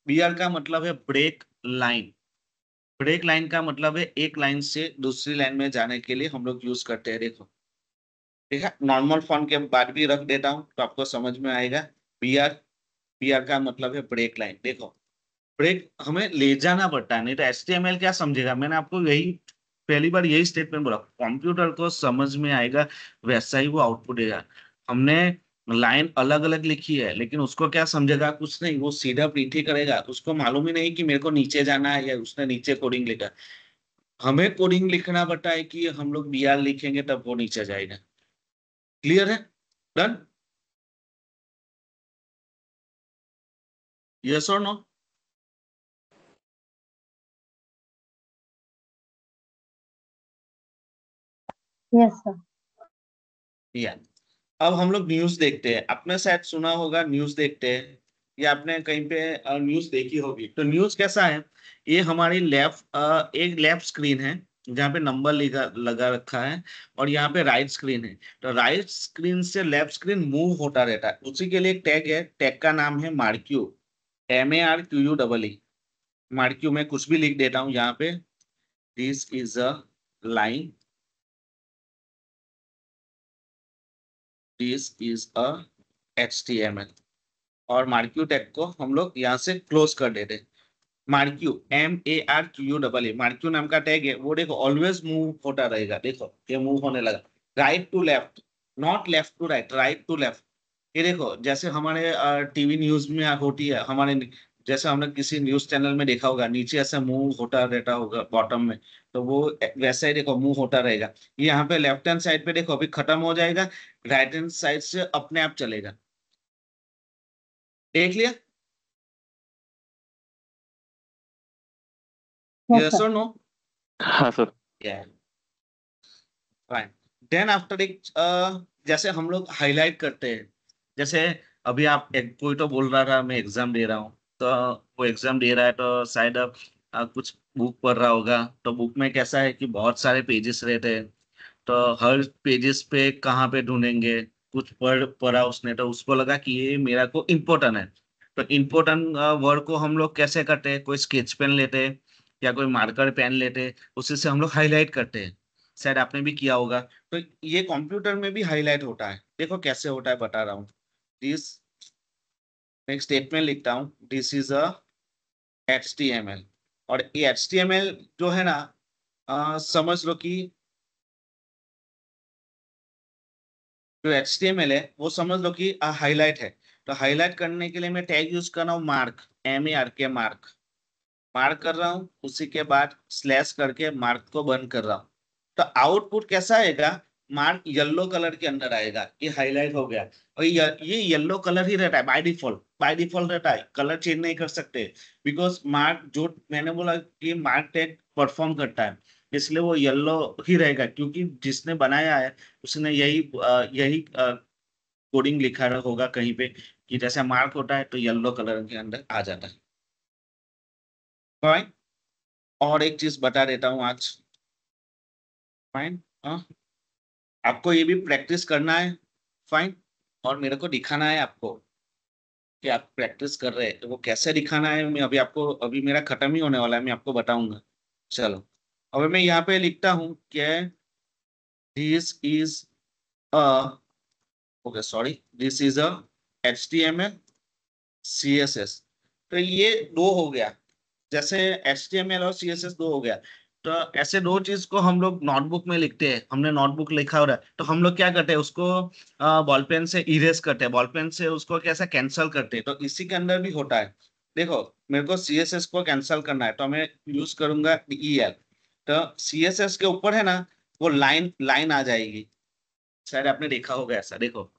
BR का मतलब है ब्रेक लाइन। ब्रेक लाइन का मतलब है एक लाइन से दूसरी लाइन में जाने के लिए हम लोग यूज करते हैं। देखो, ठीक है, नॉर्मल फॉन्ट के बाद भी रख देता हूँ तो आपको समझ में आएगा। BR, BR का मतलब है ब्रेक लाइन। देखो, ब्रेक हमें ले जाना पड़ता है, नहीं तो HTML क्या समझेगा। मैंने आपको यही पहली बार यही स्टेटमेंट बोला, कंप्यूटर को समझ में आएगा वैसा ही वो आउटपुट देगा। हमने लाइन अलग अलग लिखी है लेकिन उसको क्या समझेगा, कुछ नहीं, वो सीधा प्रींट ही करेगा, उसको मालूम ही नहीं कि मेरे को नीचे जाना है या उसने नीचे कोडिंग लिखा। हमें कोडिंग लिखना पड़ता है कि हम लोग BR लिखेंगे तब वो नीचे जाएगा। क्लियर है, डन, यस और नो। Yes sir. या अब हम लोग न्यूज देखते हैं, आपने शायद सुना होगा न्यूज देखते हैं, या आपने कहीं पे न्यूज देखी होगी। तो न्यूज कैसा है, ये हमारी लेफ्ट एक लेफ्ट स्क्रीन है जहाँ पे नंबर लिखा लगा रखा है, और यहाँ पे राइट स्क्रीन है। तो राइट स्क्रीन से लेफ्ट स्क्रीन मूव होता रहता है, उसी के लिए एक टैग है, टैग का नाम है मार्क्यू, MARQUE। मार्क्यू में कुछ भी लिख देता हूँ यहाँ पे, this is a line, this is a HTML, और मार्क्यू टैग को हम लोग यहाँ से क्लोज कर देते हैं। मार्क्यू, MARQUE, मार्क्यू नाम का टैग है, वो देखो ऑलवेज मूव होता रहेगा। देखो ये मूव होने लगा, right to left, not left to right, right to left. ये देखो जैसे हमारे टीवी न्यूज में होती है, हमारे जैसे हमने किसी न्यूज चैनल में देखा होगा, नीचे ऐसा मूव होता रहता होगा बॉटम में, तो वो वैसा ही देखो मूव होता रहेगा। ये यहाँ पे लेफ्ट हैंड साइड पे देखो अभी खत्म हो जाएगा, राइट हैंड साइड से अपने आप चलेगा। देख लिया, यस यस सर। और नो। हाँ सर। फाइन, देन आफ्टर एक जैसे हम लोग हाईलाइट करते हैं, जैसे अभी आप एक कोई तो बोल रहा था मैं एग्जाम दे रहा हूँ, तो वो एग्जाम दे रहा है तो शायद अब कुछ बुक पढ़ रहा होगा। तो बुक में कैसा है कि बहुत सारे पेजेस रहते हैं, तो हर पेजेस पे कहाँ पे ढूंढेंगे, कुछ पढ़ा उसने तो उसको लगा कि ये मेरा को इम्पोर्टेंट है। तो इम्पोर्टेंट वर्ड को हम लोग कैसे करते हैं, कोई स्केच पेन लेते हैं या कोई मार्कर पेन लेते हैं, उसी से हम लोग हाईलाइट करते हैं। शायद आपने भी किया होगा। तो ये कंप्यूटर में भी हाईलाइट होता है, देखो कैसे होता है बता रहा हूँ। दिस, मैं एक स्टेटमेंट लिखता हूँ, दिस इज अ HTML, और ये HTML जो है ना, समझ लो कि जो HTML है वो समझ लो कि हाईलाइट है। तो हाईलाइट करने के लिए मैं टैग यूज कर रहा हूँ मार्क, MARK, मार्क, मार्क कर रहा हूँ, उसी के बाद स्लैश करके मार्क को बंद कर रहा हूँ। तो आउटपुट कैसा आएगा, मार्क येलो कलर के अंदर आएगा, ये हाईलाइट हो गया। और ये येलो कलर ही रहता है बाय डिफॉल्ट, बाय डिफॉल्ट रहता है, कलर चेंज नहीं कर सकते। बिकॉज मार्क जो मैंने बोला कि मार्क टैग परफॉर्म करता है, इसलिए वो येलो ही रहेगा, क्योंकि जिसने बनाया है उसने यही कोडिंग लिखा होगा कहीं पे कि जैसे मार्क होता है तो येलो कलर के अंदर आ जाता है। फाइन, और एक चीज बता देता हूँ आज। फाइन, हाँ, आपको ये भी प्रैक्टिस करना है। फाइन, और मेरे को दिखाना है आपको कि आप प्रैक्टिस कर रहे हैं तो वो कैसे दिखाना है, मैं अभी मेरा खत्म ही होने वाला है, मैं आपको बताऊंगा। चलो, अब मैं यहाँ पे लिखता हूँ कि this is a okay sorry, this is a HTML CSS। तो ये दो हो गया, जैसे HTML और CSS दो हो गया। तो ऐसे दो चीज को हम लोग नोटबुक में लिखते हैं, हमने नोटबुक लिखा हो रहा है तो हम लोग क्या करते हैं, उसको बॉल पेन से इरेज करते हैं, बॉल पेन से उसको कैसा कैंसल करते हैं। तो इसी के अंदर भी होता है। देखो, मेरे को CSS को कैंसल करना है तो मैं यूज करूंगा DEL। तो CSS के ऊपर है ना, वो लाइन लाइन आ जाएगी। शायद आपने देखा होगा ऐसा। देखो,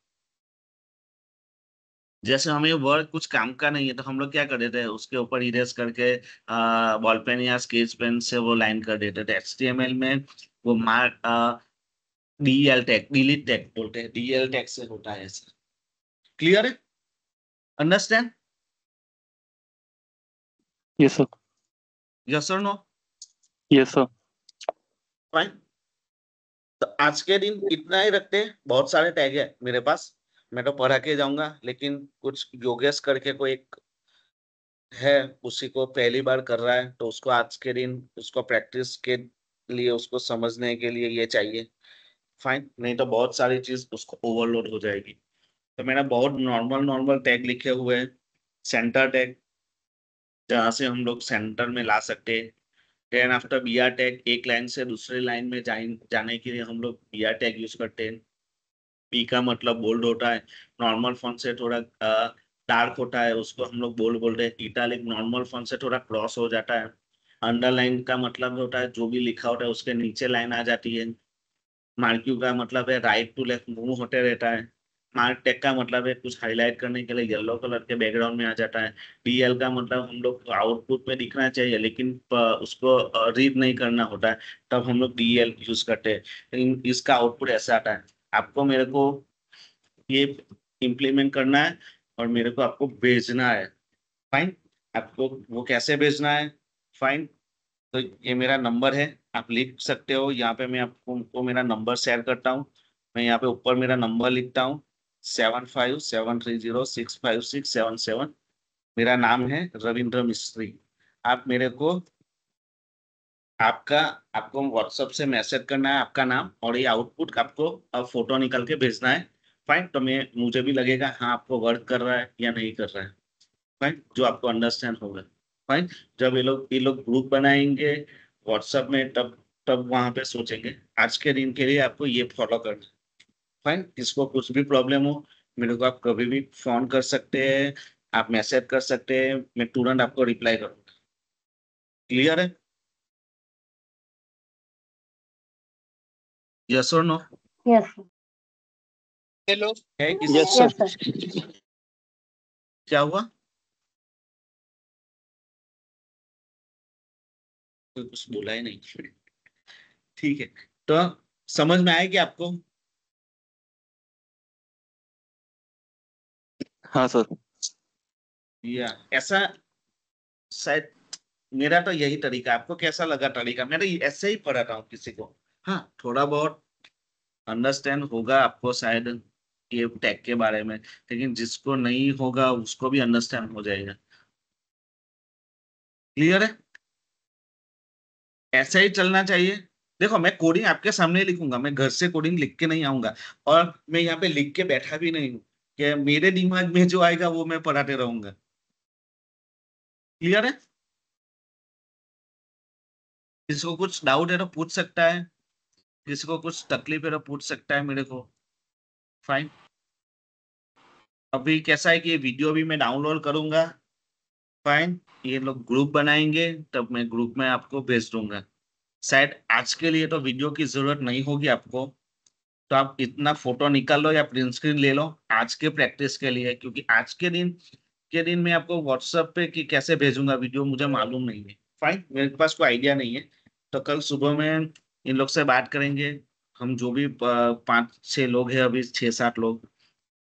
जैसे हमें वर्ड कुछ काम का नहीं है तो हम लोग क्या कर देते हैं, उसके ऊपर इरेज करके बॉल पेन या स्केच पेन से वो लाइन कर देते थे। HTML में वो mark DEL tag, delete tag बोलते हैं, DEL टैग से होता है ऐसा। क्लियर है? अंडरस्टैंड? Yes, sir. यस और नो? Yes, sir. फाइन। तो आज के दिन इतना ही रखते हैं, बहुत सारे टैग है मेरे पास, मैं तो पढ़ा के जाऊंगा। लेकिन कुछ योगेश करके कोई एक है, उसी को पहली बार कर रहा है तो उसको आज के दिन उसको प्रैक्टिस के लिए, उसको समझने के लिए ये चाहिए। फाइन, नहीं तो बहुत सारी चीज उसको ओवरलोड हो जाएगी। तो मैंने बहुत नॉर्मल नॉर्मल टैग लिखे हुए हैं। सेंटर टैग, जहाँ से हम लोग सेंटर में ला सकते हैं। देन आफ्टर BR टैग, एक लाइन से दूसरे लाइन में जाने के लिए हम लोग BR टैग यूज करते हैं। पी का मतलब बोल्ड होता है, नॉर्मल फॉन्ट से थोड़ा डार्क होता है, उसको हम लोग बोल्ड बोलते हैं। इटालिक नॉर्मल फॉन्ट से थोड़ा क्रॉस हो जाता है। अंडरलाइन का मतलब होता है जो भी लिखा होता है उसके नीचे लाइन आ जाती है। मार्क्यू का मतलब है राइट टू लेफ्ट मूव होते रहता है। मार्क टेक का मतलब है कुछ हाईलाइट करने के लिए येलो कलर के बैकग्राउंड में आ जाता है। DL का मतलब हम लोग आउटपुट में दिखना चाहिए लेकिन उसको रीड नहीं करना होता है, तब हम लोग DL यूज करते हैं। लेकिन इसका आउटपुट ऐसा आता है। आपको मेरे को ये इम्प्लीमेंट करना है और मेरे को आपको भेजना है। फाइन, आपको वो कैसे भेजना है? फाइन, तो ये मेरा नंबर है, आप लिख सकते हो यहाँ पे। मैं आपको मेरा नंबर शेयर करता हूँ। मैं यहाँ पे ऊपर मेरा नंबर लिखता हूँ, 7573065677। मेरा नाम है रविंद्र मिस्त्री। आप मेरे को आपका आपको व्हाट्सएप से मैसेज करना है आपका नाम और ये आउटपुट आपको फोटो निकल के भेजना है। फाइन, तो मैं मुझे भी लगेगा हाँ आपको वर्क कर रहा है या नहीं कर रहा है। फाइन, जो आपको अंडरस्टैंड होगा। फाइन, जब ये लोग ग्रुप बनाएंगे व्हाट्सएप में, तब तब वहां पे सोचेंगे। आज के दिन के लिए आपको ये फॉलो करना है। फाइन, किसको कुछ भी प्रॉब्लम हो, मेरे को आप कभी भी फोन कर सकते हैं, आप मैसेज कर सकते हैं, मैं तुरंत आपको रिप्लाई करूंगा। क्लियर है? यस और नो? Yes, sir. Hello. है किसी Yes, को? sir. Yes, sir. क्या हुआ? कोई कुछ बोला ही नहीं। ठीक है, तो समझ में आएगी आपको? हाँ सर. या ऐसा, शायद मेरा तो यही तरीका है। आपको कैसा लगा तरीका? मैं तो ऐसे ही पढ़ाता हूँ किसी को। हाँ, थोड़ा बहुत अंडरस्टैंड होगा आपको शायद ये टैग के बारे में, लेकिन जिसको नहीं होगा उसको भी अंडरस्टैंड हो जाएगा। क्लियर है? ऐसा ही चलना चाहिए। देखो, मैं कोडिंग आपके सामने ही लिखूंगा, मैं घर से कोडिंग लिख के नहीं आऊंगा। और मैं यहाँ पे लिख के बैठा भी नहीं हूँ कि मेरे दिमाग में जो आएगा वो मैं पढ़ाते रहूंगा। क्लियर है? किसी को कुछ डाउट है तो पूछ सकता है, किसी को कुछ तकलीफ है तो पूछ सकता है मेरे को। फाइन, अभी कैसा है कि ये वीडियो भी मैं डाउनलोड करूंगा। फाइन, ये लोग ग्रुप बनाएंगे तब मैं ग्रुप में आपको भेज दूंगा। शायद आज के लिए तो वीडियो की जरूरत नहीं होगी आपको, तो आप इतना फोटो निकाल लो या प्रिंट स्क्रीन ले लो आज के प्रैक्टिस के लिए, क्योंकि आज के दिन मैं आपको व्हाट्सएप पे कि कैसे भेजूंगा वीडियो मुझे मालूम नहीं है। फाइन, मेरे पास कोई आइडिया नहीं है। तो कल सुबह में इन लोग से बात करेंगे। हम जो भी 5-6 लोग हैं, अभी 6-7 लोग,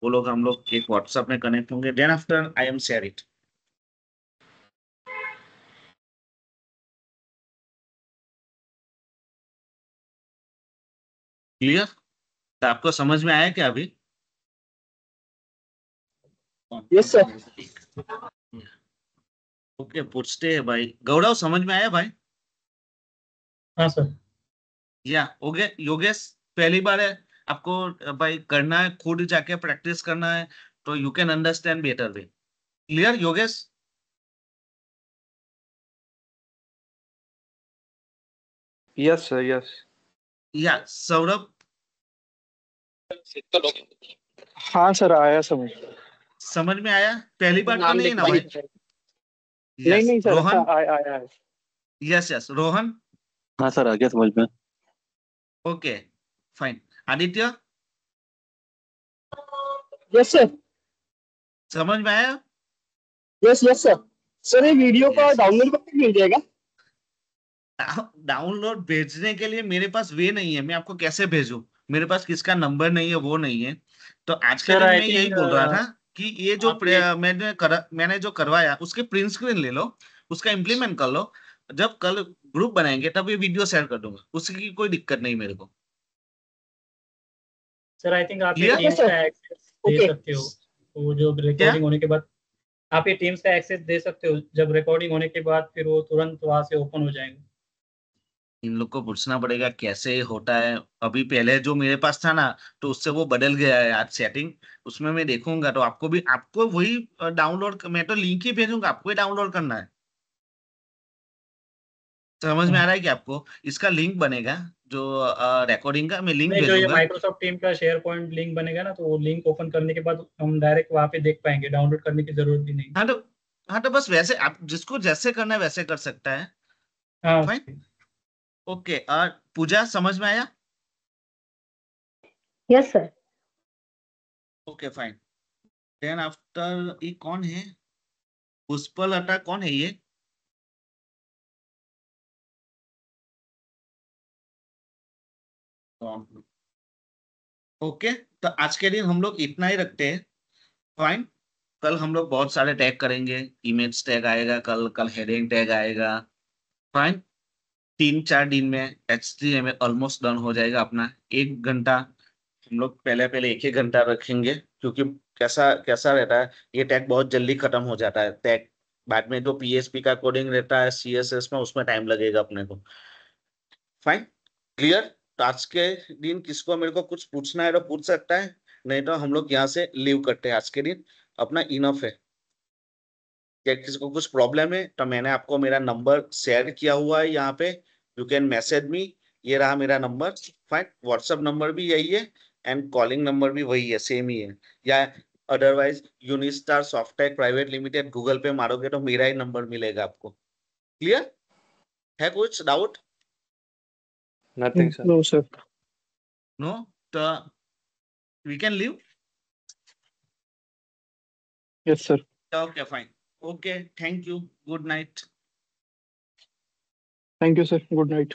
वो लोग हम लोग एक व्हाट्सएप में कनेक्ट होंगे। Then after I am share it. Clear? तो आपको समझ में आया क्या अभी? Yes, sir. ओके, पूछते हैं भाई। गौरव, समझ में आया भाई? हाँ सर। या ओके योगेश, पहली बार है आपको भाई करना है, खुद जाके प्रैक्टिस करना है, तो you can understand better way. Clear Yogesh? Yes, sir. Yes. या सौरभ, हाँ सर, आया समझ। समझ में आया? पहली बार तो नाम नहीं है ना लिखवाइए भाई? सर। नहीं नहीं सर, रोहन, आया। यस यस, रोहन, हाँ सर, आ गया समझ में। Okay fine. Aditya, Yes, sir. समझ में आया? Yes, yes, sir. सर ये वीडियो का Yes, yes. डाउनलोड करके मिल जाएगा? डाउनलोड भेजने के लिए मेरे पास वे नहीं है, मैं आपको कैसे भेजूं? मेरे पास किसका नंबर नहीं है, वो नहीं है। तो आज के सर दिन आई मैं यही थिंक बोल रहा था कि ये जो आप ये मैंने जो करवाया उसके प्रिंट स्क्रीन ले लो, उसका इम्प्लीमेंट कर लो। जब कल ग्रुप बनाएंगे तब ये वीडियो शेयर कर दूंगा, उसकी कोई दिक्कत नहीं मेरे को। सर आई थिंक आप ये Clear? Teams Yes, sir. का एक्सेस दे Okay. सकते हो, वो जो क्या? रिकॉर्डिंग होने के बाद आप ये टीम्स का एक्सेस दे सकते हो, जब रिकॉर्डिंग होने के बाद फिर वो तुरंत वहां से ओपन हो जाएंगे। इन लोग को पूछना पड़ेगा कैसे होता है। अभी पहले जो मेरे पास था ना, तो उससे वो बदल गया है आज सेटिंग, उसमें मैं देखूंगा। तो आपको वही डाउनलोड, मैं तो लिंक ही भेजूंगा, आपको ही डाउनलोड करना है। समझ में आ रहा है कि आपको इसका लिंक बनेगा, जो रिकॉर्डिंग का मैं लिंक नहीं, जो ये भेजूंगा। माइक्रोसॉफ्ट टीम का शेयर पॉइंट लिंक बनेगा ना, तो वो लिंक ओपन करने के बाद हम डायरेक्ट वहां पे देख पाएंगे, डाउनलोड करने की जरूरत भी नहीं। हाँ तो, हाँ तो बस वैसे आप जिसको जैसे करना है वैसे कर सकता है। हाँ फाइन, ओके। और पूजा, समझ में आया? Yes, sir. Okay fine. Then after, ये कौन है? पुष्पलता कौन है ये? ओके, तो आज के दिन हम लोग इतना ही रखते हैं। फाइन, कल हम लोग बहुत सारे टैग करेंगे। इमेज टैग आएगा कल, कल हेडिंग टैग आएगा। फाइन, 3-4 दिन में HTML ऑलमोस्ट डन हो जाएगा अपना। 1 घंटा हम लोग पहले पहले 1-1 घंटा रखेंगे, क्योंकि कैसा कैसा रहता है, ये टैग बहुत जल्दी खत्म हो जाता है। टैग बाद में जो PHP का कोडिंग रहता है CSS में, उसमें टाइम लगेगा अपने को। Fine, clear? तो आज के दिन किसको मेरे को कुछ पूछना है तो पूछ सकता है, नहीं तो हम लोग यहाँ से लीव करते हैं आज के दिन। अपना इनफ है। क्या किसी को कुछ प्रॉब्लम है तो मैंने आपको मेरा नंबर शेयर किया हुआ है यहाँ पे, यू कैन मैसेज मी। ये रहा मेरा नंबर। फाइन, व्हाट्सएप नंबर भी यही है एंड कॉलिंग नंबर भी वही है, सेम ही है। या otherwise Unistar Softtech private limited Google पे मारोगे तो मेरा ही नंबर मिलेगा आपको। क्लियर है? कुछ doubt? Nothing, sir. No, sir. No? तो we can leave. Yes, sir. Okay fine, okay, thank you, good night. Thank you, sir. Good night.